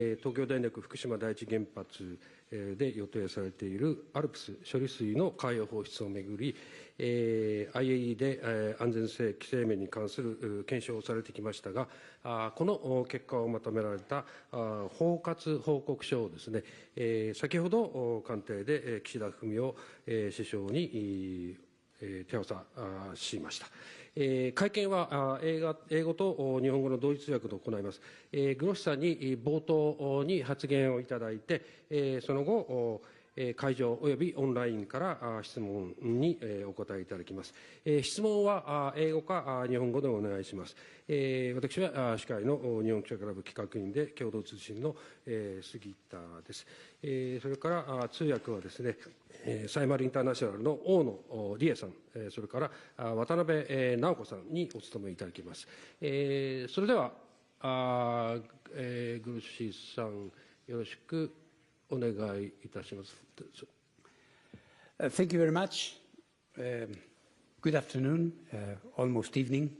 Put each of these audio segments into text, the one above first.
東京電力福島第一原発で予定されている ALPS 処理水の海洋放出をめぐり、IAEA で安全性、規制面に関する検証をされてきましたが、この結果をまとめられた包括報告書をですね、先ほど官邸で岸田文雄首相に手渡しました。会見は英語と日本語の同一通訳で行います。グロッシさんに冒頭に発言をいただいて、その後、会場およびオンラインから質問にお答えいただきます。質問は英語か日本語でお願いします。私は司会の日本記者クラブ企画員で共同通信の杉田です。それから通訳はですね、サイマルインターナショナルの大野理恵さん、それから渡辺直子さんにお務めいただきます。それではグルシーさん、よろしくお願いいたします。Thank you very much. Good afternoon, almost evening.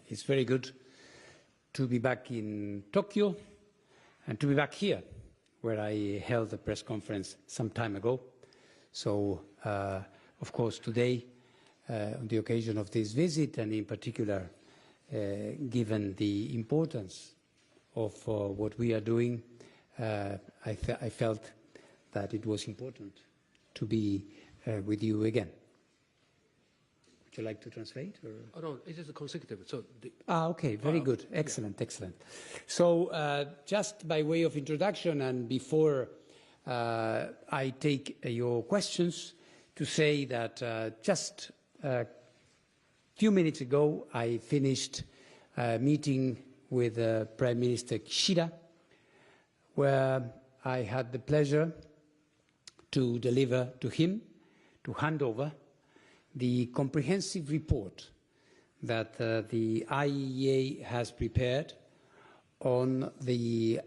It's very good to be back in Tokyo and to be back here, where I held a press conference some time ago. So, of course, today, on the occasion of this visit, and in particular, given the importance of what we are doing, I felt that it was important to be with you again. Would you like to translate? Or? Oh, no, it is consecutive. So okay, very good. Excellent, yeah. Excellent. So just by way of introduction and before I take your questions, to say that just a few minutes ago I finished a meeting with Prime Minister Kishida, where I had the pleasure to deliver to him, to hand over, the comprehensive report that the IAEA has prepared on the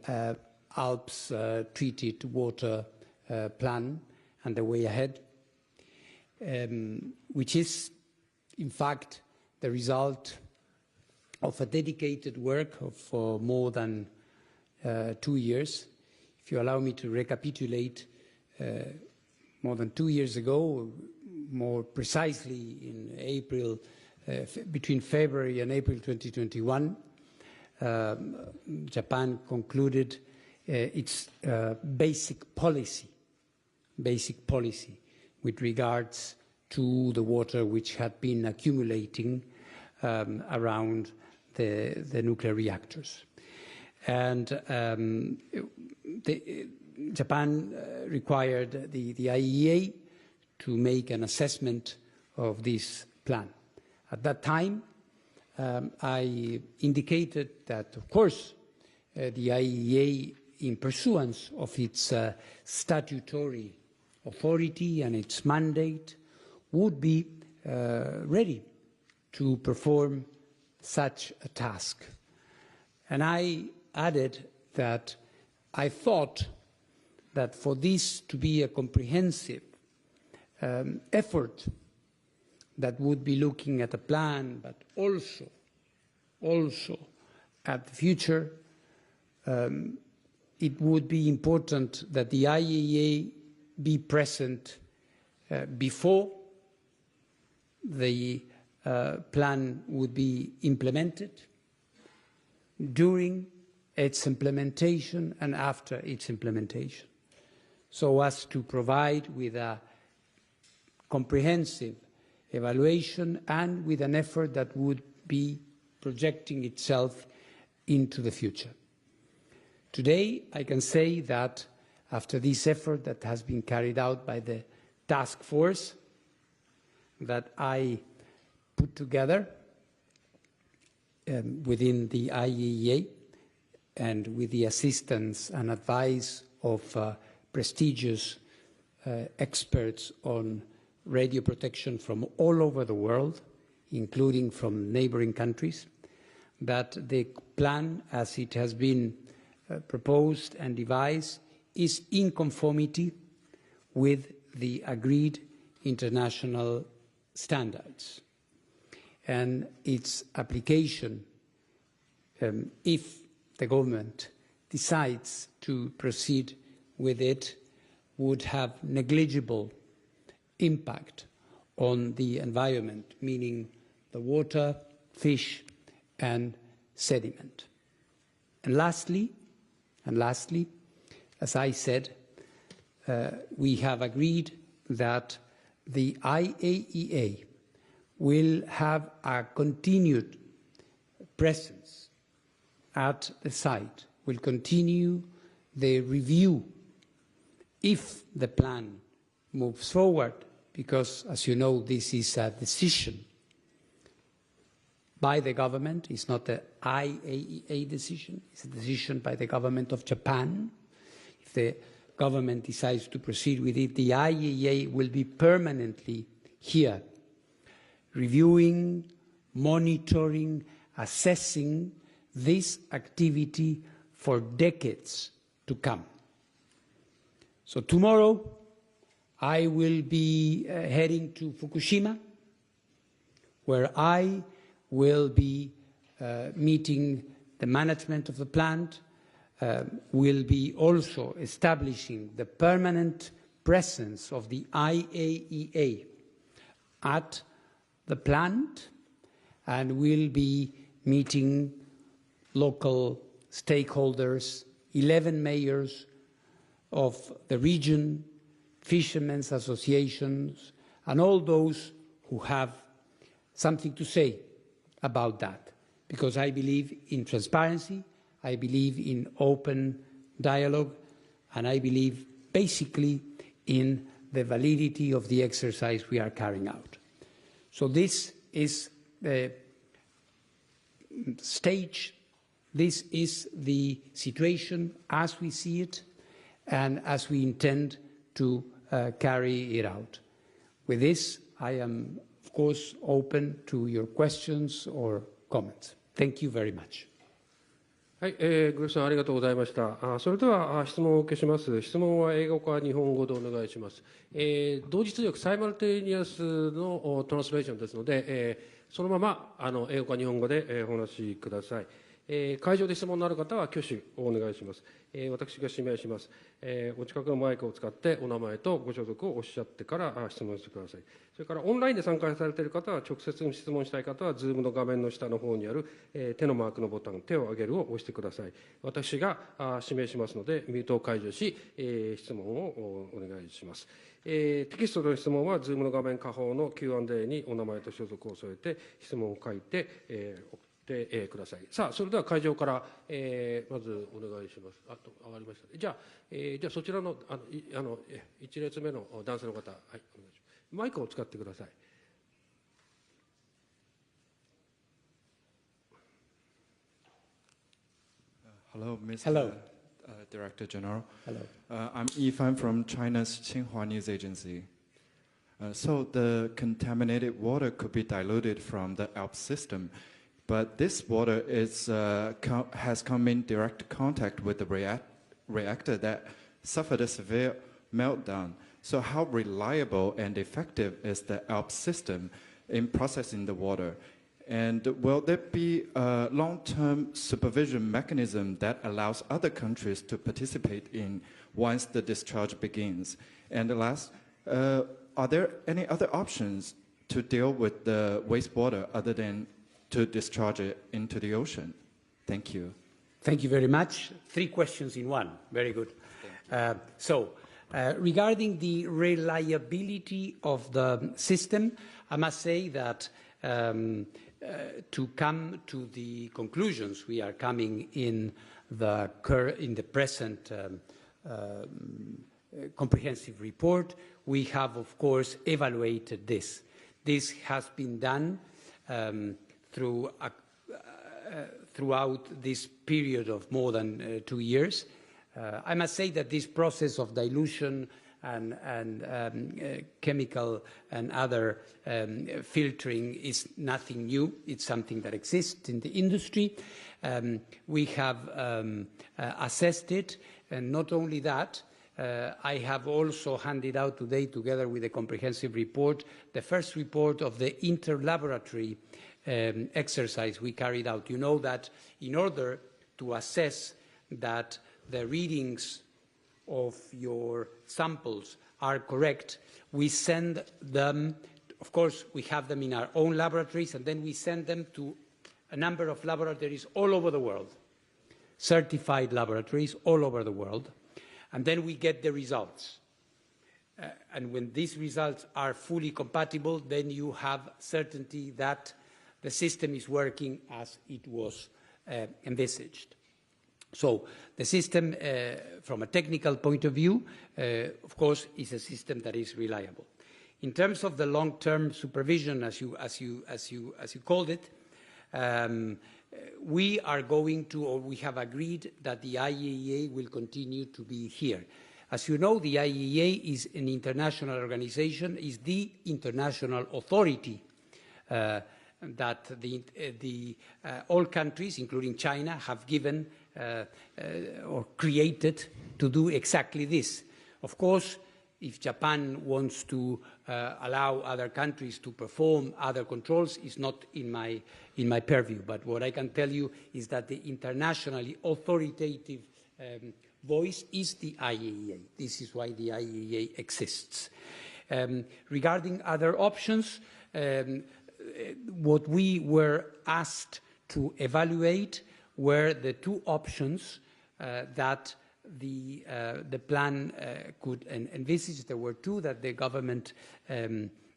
ALPS treated water plan and the way ahead, which is, in fact, the result of a dedicated work of more than 2 years. If you allow me to recapitulate, more than 2 years ago, more precisely in April, between February and April 2021, Japan concluded its basic policy with regards to the water which had been accumulating around the nuclear reactors. And Japan required the IAEA to make an assessment of this plan. At that time, I indicated that, of course, the IAEA, in pursuance of its statutory authority and its mandate, would be ready to perform such a task. And I added that I thought that for this to be a comprehensive effort that would be looking at a plan, but also at the future, it would be important that the IAEA be present before the plan would be implemented, during its implementation and after its implementation, so as to provide with a comprehensive evaluation and with an effort that would be projecting itself into the future. Today, I can say that after this effort that has been carried out by the task force that I put together within the IAEA and with the assistance and advice of prestigious experts on radio protection from all over the world, including from neighboring countries, that the plan as it has been proposed and devised is in conformity with the agreed international standards. And its application, if the government decides to proceed with it would have negligible impact on the environment, meaning the water, fish, and sediment. And lastly, as I said, we have agreed that the IAEA will have a continued presence at the site, will continue the review if the plan moves forward, because, as you know, this is a decision by the government. It's not the IAEA decision, it's a decision by the government of Japan. If the government decides to proceed with it, the IAEA will be permanently here, reviewing, monitoring, assessing this activity for decades to come. So tomorrow I will be heading to Fukushima, where I will be meeting the management of the plant, will be also establishing the permanent presence of the IAEA at the plant, and will be meeting local stakeholders, 11 mayors of the region, fishermen's associations, and all those who have something to say about that. Because I believe in transparency, I believe in open dialogue, and I believe basically in the validity of the exercise we are carrying out. So this is the stage, this is the situation as we see it and as we intend to carry it out. With this, I am, of course, open to your questions or comments. Thank you very much. はい、グロスさんありがとうございました。それでは質問を受けします。質問は英語か日本語でお願いします。同時通訳サイマルテニアスのトランスレーションですので、そのまま英語か日本語でお話しください。会場で質問のある方は挙手をお願いします。私が指名します。お近くのマイクを使ってお名前とご所属をおっしゃってから質問してください。それからオンラインで参加されている方は、直接質問したい方は、Zoom の画面の下の方にある手のマークのボタン、手を挙げるを押してください。私が指名しますので、ミュートを解除し、質問をお願いします。テキストの質問は、Zoom の画面下方の Q&A にお名前と所属を添えて、質問を書いて、ください。さあ、それでは会場から、まずお願いします。上がりました。じゃあそちらの1列目の男性の方、はい、お願いします。マイクを使ってください。Hello, Mr. Hello. Director General. Hello. I'm Yifan from China's Xinhua News Agency. So the contaminated water could be diluted from the ALPS system, but this water has come in direct contact with the reactor that suffered a severe meltdown. So how reliable and effective is the ALPS system in processing the water? And will there be a long-term supervision mechanism that allows other countries to participate in once the discharge begins? And last, are there any other options to deal with the wastewater other than to discharge it into the ocean? Thank you. Thank you very much. 3 questions in one. Very good. Regarding the reliability of the system, I must say that to come to the conclusions we are coming in the present comprehensive report, we have, of course, evaluated this. This has been done throughout this period of more than 2 years. I must say that this process of dilution and chemical and other filtering is nothing new. It's something that exists in the industry. We have assessed it, and not only that, I have also handed out today, together with a comprehensive report, the first report of the interlaboratory exercise we carried out. You know that in order to assess that the readings of your samples are correct, we send them, of course, we have them in our own laboratories, and then we send them to a number of laboratories all over the world, certified laboratories all over the world, and then we get the results. And when these results are fully compatible, then you have certainty that the system is working as it was envisaged. So the system, from a technical point of view, of course, is a system that is reliable. In terms of the long-term supervision, as you called it, we are going to, or we have agreed that the IAEA will continue to be here. As you know, the IAEA is an international organization, is the international authority that all countries, including China, have given or created to do exactly this. Of course, if Japan wants to allow other countries to perform other controls, it's not in my purview. But what I can tell you is that the internationally authoritative voice is the IAEA. This is why the IAEA exists. Regarding other options, what we were asked to evaluate were the two options that the plan could envisage. There were two that the government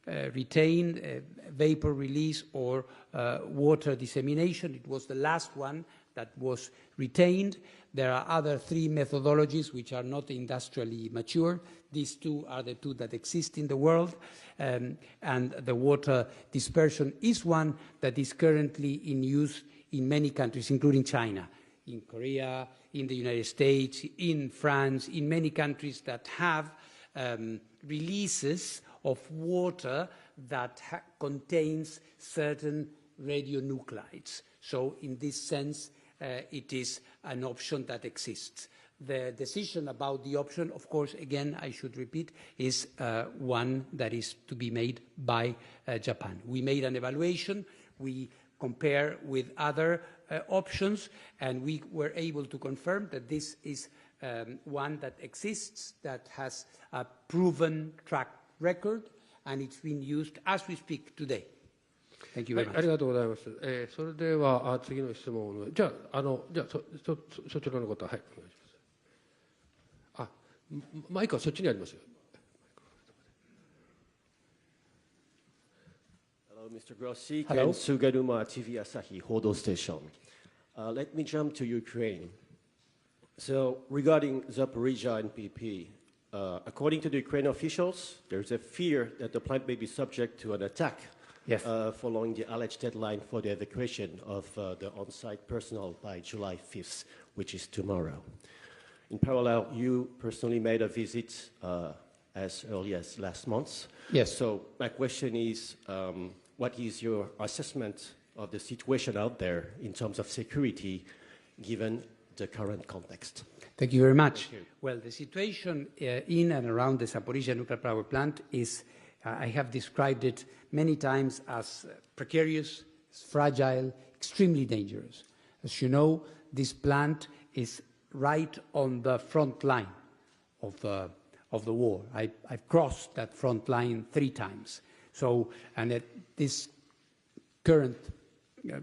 retained, vapor release or water dissemination. It was the last one that was retained. There are other three methodologies which are not industrially mature. These two are the two that exist in the world, and the water dispersion is one that is currently in use in many countries, including China, in Korea, in the United States, in France, in many countries that have releases of water that contains certain radionuclides. So in this sense, it is an option that exists. The decision about the option, of course, again, I should repeat, is one that is to be made by Japan. We made an evaluation. We compare with other options, and we were able to confirm that this is one that exists, that has a proven track record, and it's being used as we speak today. Thank you very much. ありがとうございます。それでは次の質問をじゃあそちらの方はいお願いします。あ、マイクはそっちにありますよ。Hello, Mr. Grossi. Hello. Ken Sugaruma, TV Asahi, Hodo Station. Let me jump to Ukraine. So, regarding Zaporizhzhia and PP, according to the Ukrainian officials, there's a fear that the plant may be subject to an attack following the alleged deadline for the evacuation of the on-site personnel by July 5th, which is tomorrow. In parallel, you personally made a visit as early as last month. Yes. So my question is, what is your assessment of the situation out there in terms of security, given the current context? Thank you very much. Well, the situation in and around the Zaporizhzhia nuclear power plant is, I have described it many times as precarious, as fragile, extremely dangerous. As you know, this plant is right on the front line of the war. I've crossed that front line 3 times. So, and at this current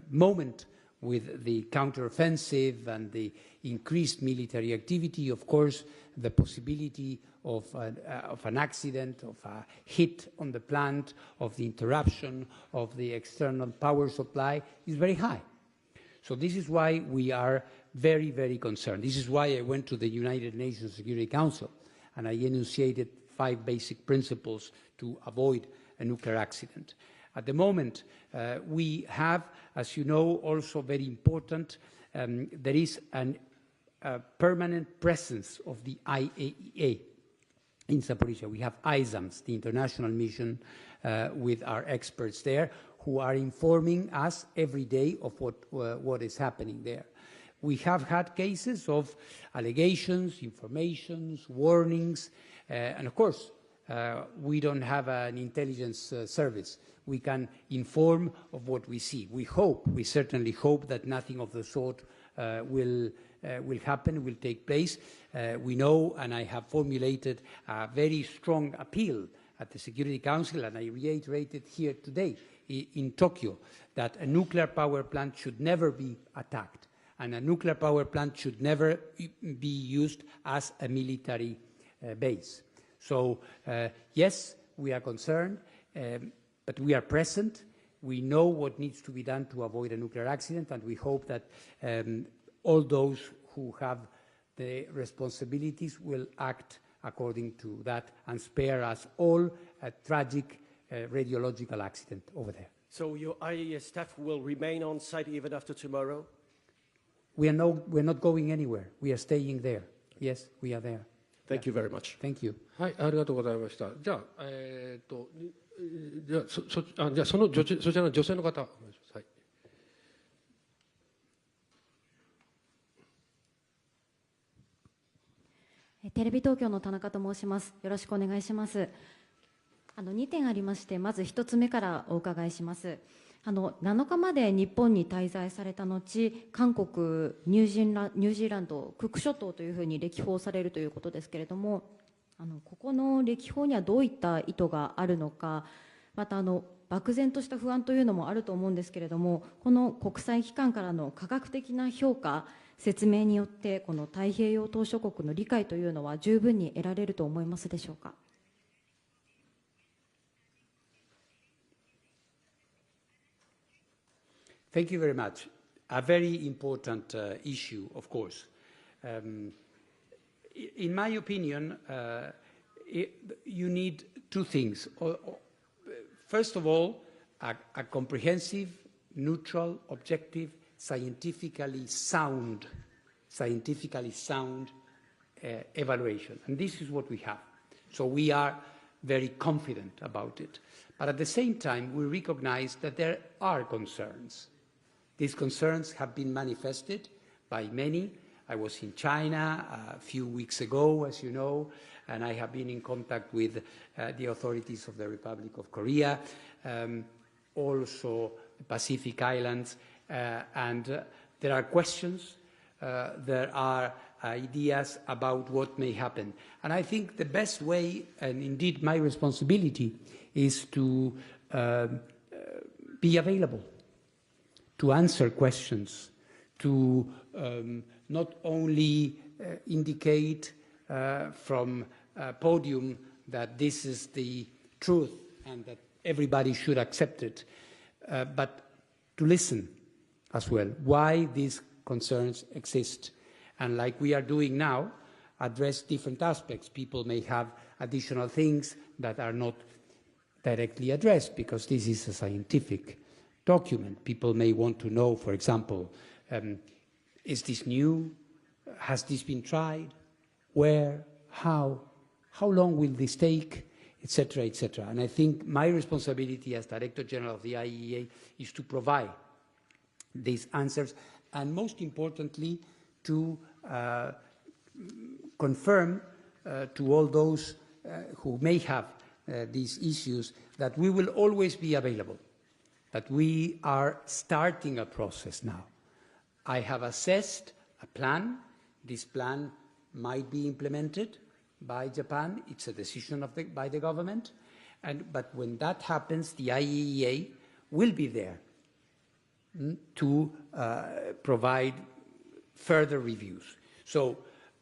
moment, with the counteroffensive and the increased military activity, of course, the possibility of an accident, of a hit on the plant, of the interruption of the external power supply is very high. So this is why we are very, very concerned. This is why I went to the United Nations Security Council and I enunciated 5 basic principles to avoid a nuclear accident. At the moment, we have, as you know, also very important, there is a permanent presence of the IAEA in Zaporizhzhia. We have ISAMS, the international mission, with our experts there, who are informing us every day of what is happening there. We have had cases of allegations, informations, warnings, and of course, we don't have an intelligence service. We can inform of what we see. We certainly hope that nothing of the sort will will happen, will take place. We know, and I have formulated a very strong appeal at the Security Council, and I reiterated here today in Tokyo, that a nuclear power plant should never be attacked, and a nuclear power plant should never be used as a military base. So, yes, we are concerned, but we are present. We know what needs to be done to avoid a nuclear accident, and we hope that all those who have the responsibilities will act according to that and spare us all a tragic radiological accident over there. So your IAEA staff will remain on site even after tomorrow? We're not going anywhere. We are staying there. Yes, we are there. Thank you very much. Thank you. はい、ありがとうございました。じゃあ、じゃあそちらの女性の方、お願いします。はい。テレビ東京の田中と申します。よろしくお願いします。2点ありまして、まず1つ目からお伺いします。7日まで日本に滞在された後、韓国、ニュージーランド、クック諸島というふうに歴訪されるということですけれども、ここの歴訪にはどういった意図があるのか、また漠然とした不安というのもあると思うんですけれども、この国際機関からの科学的な評価、説明によってこの太平洋島諸国の理解というのは十分に得られると思いますでしょうか。Thank you very much. A very important issue, of course. In my opinion, you need two things. First of all, a comprehensive, neutral, objective, scientifically sound evaluation. And this is what we have. So we are very confident about it. But at the same time, we recognize that there are concerns. These concerns have been manifested by many. I was in China a few weeks ago, as you know, and I have been in contact with the authorities of the Republic of Korea, also the Pacific Islands, and there are questions, there are ideas about what may happen. And I think the best way, and indeed my responsibility, is to be available, to answer questions, to not only indicate from a podium that this is the truth and that everybody should accept it, but to listen as well, why these concerns exist. And like we are doing now, address different aspects. People may have additional things that are not directly addressed because this is a scientific document. People may want to know, for example, is this new? Has this been tried? Where? How? How long will this take? Etc., etc. And I think my responsibility as Director General of the IAEA is to provide these answers, and most importantly, to confirm to all those who may have these issues that we will always be available, that we are starting a process now. I have assessed a plan. This plan might be implemented by Japan. It's a decision by the government. But when that happens, the IAEA will be there to provide further reviews. So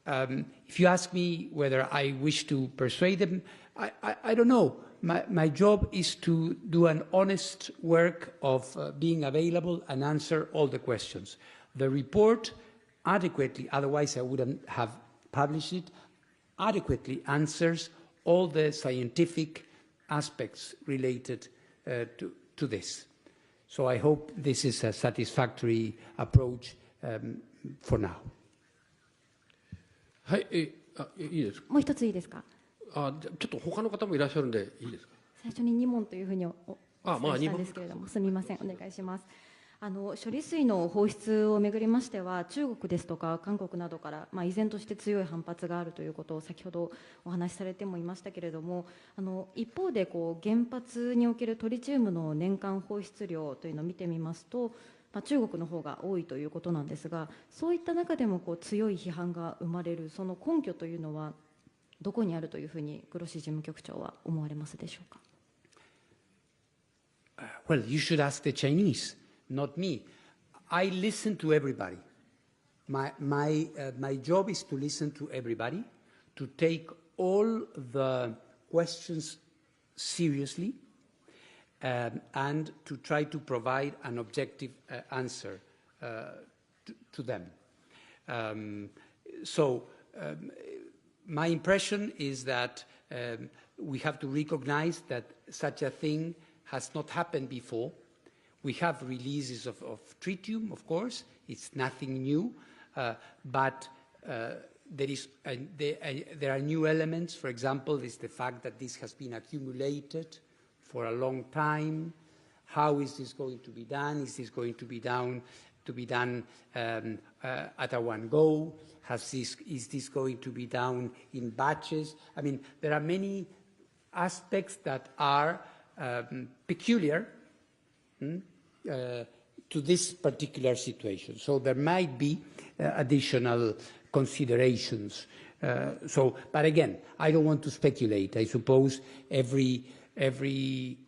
if you ask me whether I wish to persuade them, I don't know. My job is to do an honest work of being available and answer all the questions. The report adequately, otherwise I wouldn't have published it, adequately answers all the scientific aspects related to this. So I hope this is a satisfactory approach for now. はい、いいですか。もう一ついいですか。ちょっと他の方もいらっしゃるんでいいですか。最初に2問というふうにお伝えしたんですけれども、すみません、お願いします。処理水の放出をめぐりましては、中国ですとか韓国などから、依然として強い反発があるということを先ほどお話しされてもいましたけれども、一方で原発におけるトリチウムの年間放出量というのを見てみますと、中国の方が多いということなんですが、そういった中でも強い批判が生まれるその根拠というのはどこにあるというふうにグロッシ事務局長は思われますでしょうか。Well, you should ask the Chinese, not me. I listen to everybody. My job is to listen to everybody, to take all the questions seriously, and to try to provide an objective answer to them. My impression is that we have to recognize that such a thing has not happened before. We have releases of tritium, of course. It's nothing new, but there are new elements. For example, is the fact that this has been accumulated for a long time. How is this going to be done? Is this going to be done at a one go? Is this going to be done in batches? I mean, there are many aspects that are peculiar to this particular situation. So there might be additional considerations. But again, I don't want to speculate. I suppose every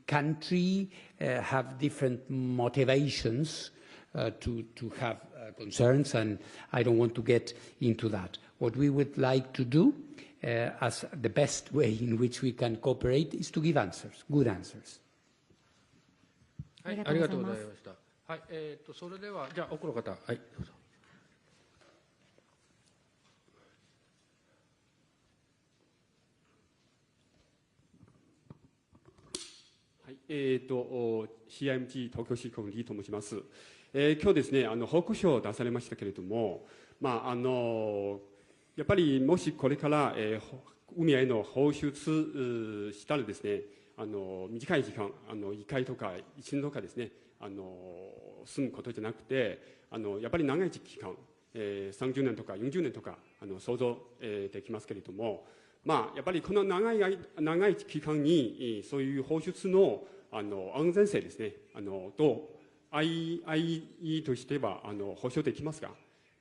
country have different motivations to have concerns, and I don't want to get into that. What we would like to do as the best way in which we can cooperate is to give answers, good answers. はい、ありがとうございました。はい、それではじゃあ奥の方、はい、どうぞ。はい、CIMG 東京支局のリーと申します。今日ですね、報告書を出されましたけれども、やっぱりもしこれから、海への放出したらですね、短い時間、1回とか1年とかですね、済むことじゃなくて、やっぱり長い期間、30年とか40年とか想像できますけれども、やっぱりこの長い期間にそういう放出の安全性ですね、と IAEA としては保証できますが、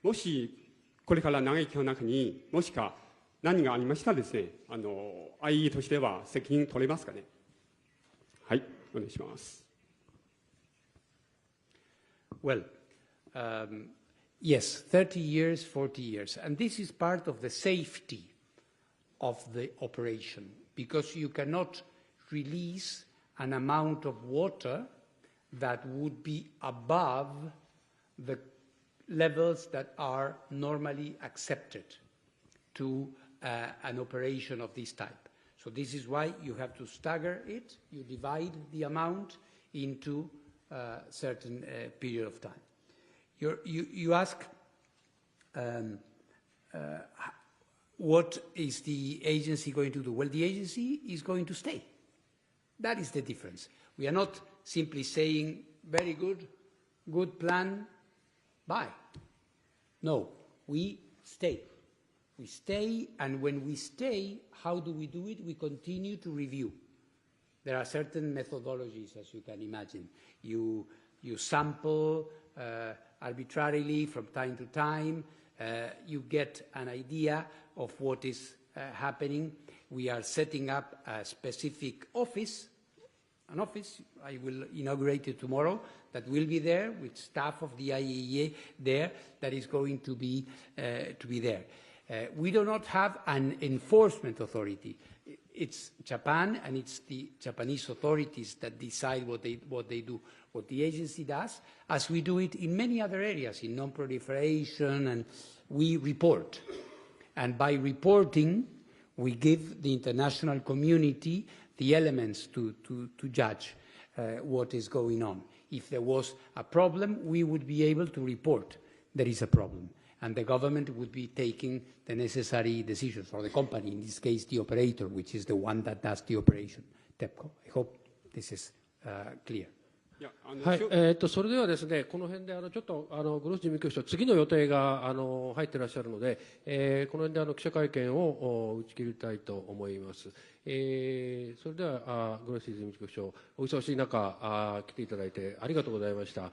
もしこれから長い期間の中にもしか何がありましたらですね、IAEA としては責任取れますかね。はい、お願いします。Well, yes, 30 years, 40 years. And this is part of the safety of the operation, because you cannot release an amount of water that would be above the levels that are normally accepted to an operation of this type. So this is why you have to stagger it. You divide the amount into a certain period of time. You ask what is the agency going to do? Well, the agency is going to stay. That is the difference. We are not simply saying, very good plan, bye. No, we stay. We stay, and when we stay, how do we do it? We continue to review. There are certain methodologies, as you can imagine. You sample arbitrarily from time to time. You get an idea of what is happening. We are setting up a specific office, an office, I will inaugurate it tomorrow, that will be there with staff of the IAEA there, that is going to be there. We do not have an enforcement authority. It's Japan, and it's the Japanese authorities that decide what they do. What the agency does, as we do it in many other areas, in non-proliferation, and we report. And by reporting, we give the international community the elements to judge what is going on. If there was a problem, we would be able to report there is a problem. And the government would be taking the necessary decisions, or the company, in this case the operator, which is the one that does the operation, TEPCO. I hope this is clear. はい、それではですね、この辺でちょっとグロッシ事務局長、次の予定が入っていらっしゃるので、この辺で記者会見を打ち切りたいと思います。それではグロッシ事務局長、お忙しい中来ていただいてありがとうございました。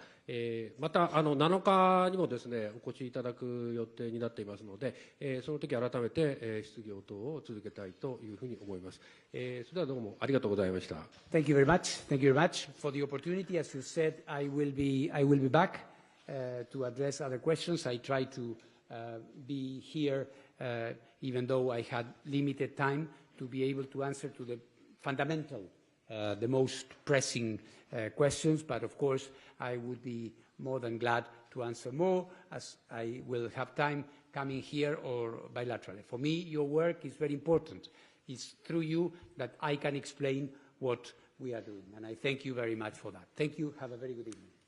また7日にもですね、お越しいただく予定になっていますので、その時改めて質疑応答を続けたいというふうに思います。それではどうもありがとうございました。Thank you very much. Thank you very much for the opportunity. As you said, I will be back to address other questions. I try to be here, even though I had limited time, to be able to answer to the fundamental, the most pressing questions. But of course, I would be more than glad to answer more as I will have time coming here or bilaterally. For me, your work is very important. It's through you that I can explain what we are doing. And I thank you very much for that. Thank you. Have a very good evening.